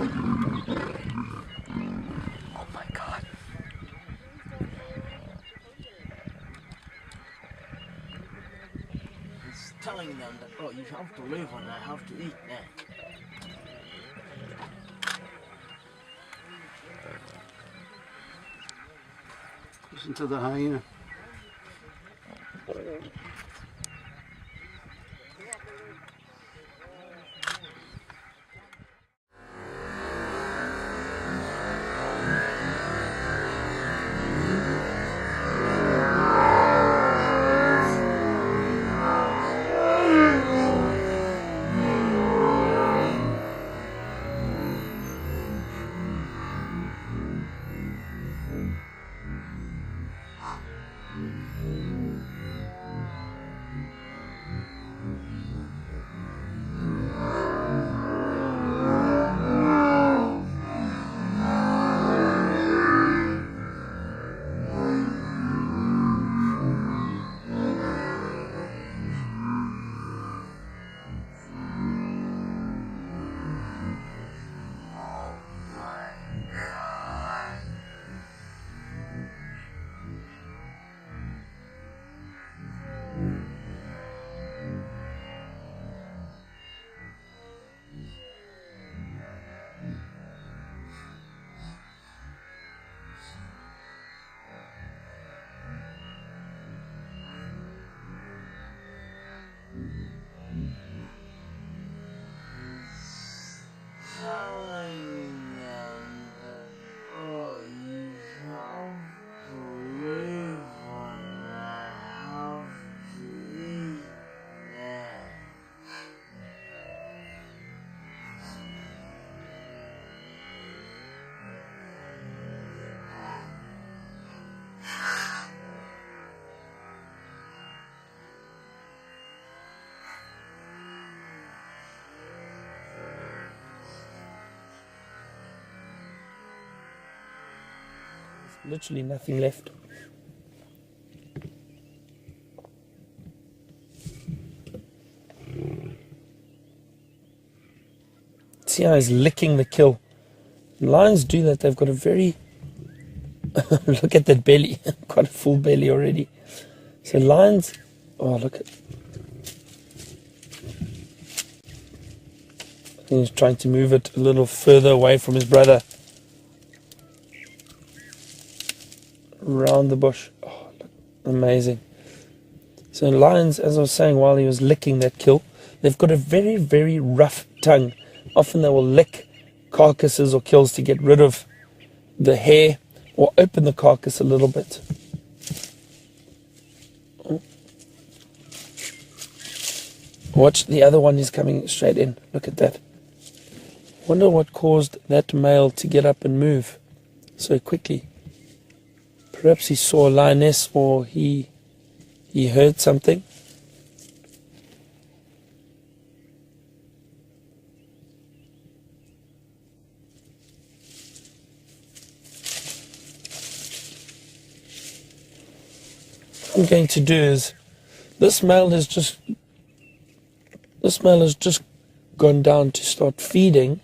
Oh my God. He's telling them that, oh, you have to live and I have to eat now. Listen to the hyena. Literally nothing left. See how he's licking the kill. Lions do that. They've got a very... look at that belly. Quite a full belly already. So lions... Oh, look at... He's trying to move it a little further away from his brother. Around the bush. Oh, look, amazing. So lions, as I was saying while he was licking that kill, they've got a very, very rough tongue. Often they will lick carcasses or kills to get rid of the hair or open the carcass a little bit. Watch, the other one is coming straight in. Look at that. Wonder what caused that male to get up and move so quickly. Perhaps he saw a lioness or he heard something. What I'm going to do is, this male has just gone down to start feeding.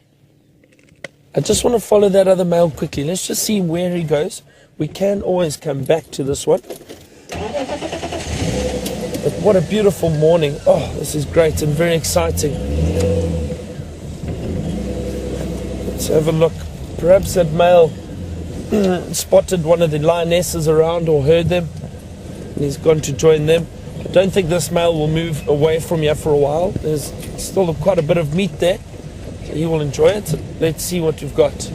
I just want to follow that other male quickly. Let's just see where he goes. We can always come back to this one. But what a beautiful morning. Oh, this is great and very exciting. Let's have a look. Perhaps that male spotted one of the lionesses around or heard them, and he's gone to join them. I don't think this male will move away from here for a while. There's still quite a bit of meat there, so he will enjoy it. So let's see what we've got.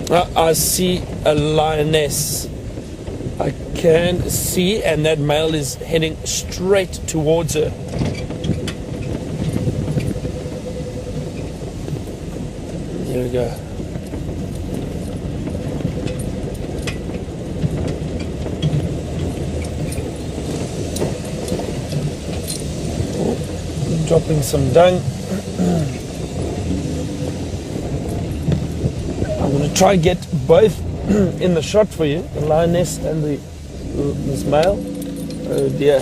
I see a lioness. I can see, and that male is heading straight towards her. Here we go. Dropping some dung. I'm going to try and get both in the shot for you, the lioness and this male. Oh dear.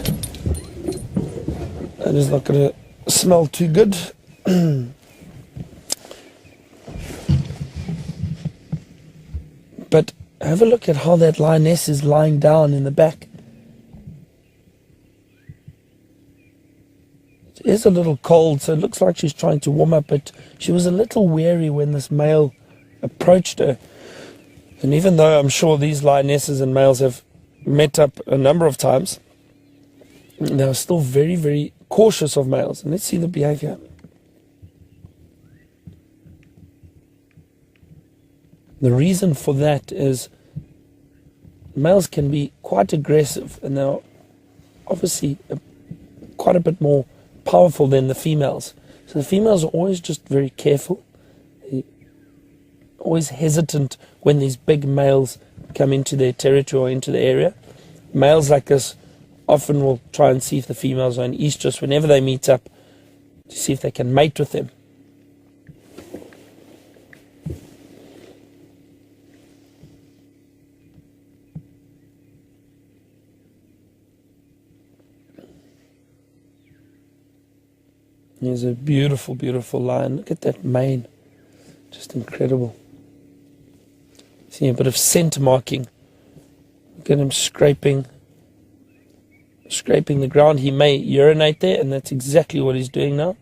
That is not going to smell too good. But have a look at how that lioness is lying down in the back. It is a little cold, so it looks like she's trying to warm up, but she was a little wary when this male approached her. And even though I'm sure these lionesses and males have met up a number of times, they are still very, very cautious of males. And let's see the behavior. The reason for that is males can be quite aggressive, and they're obviously quite a bit more powerful than the females. So the females are always just very careful, always hesitant when these big males come into their territory or into the area. Males like this often will try and see if the females are in estrus whenever they meet up, to see if they can mate with them. He's a beautiful, beautiful lion. Look at that mane. Just incredible. See a bit of scent marking. Look at him scraping the ground. He may urinate there, and that's exactly what he's doing now.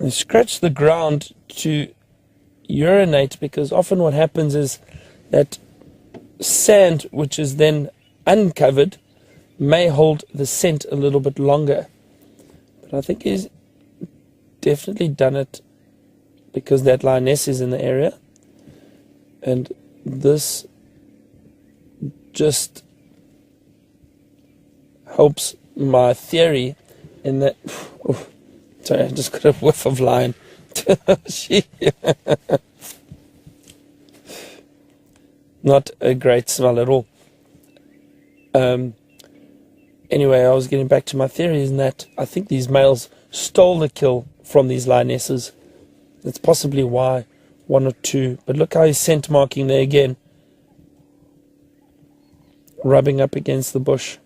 He scratched the ground to urinate, because often what happens is that sand, which is then uncovered, may hold the scent a little bit longer. But I think he's definitely done it because that lioness is in the area. And this just helps my theory in that... Oh, sorry, I just got a whiff of lion. Not a great smell at all. Anyway, I was getting back to my theory in that I think these males stole the kill from these lionesses. That's possibly why one or two. But look how he's scent marking there again. Rubbing up against the bush.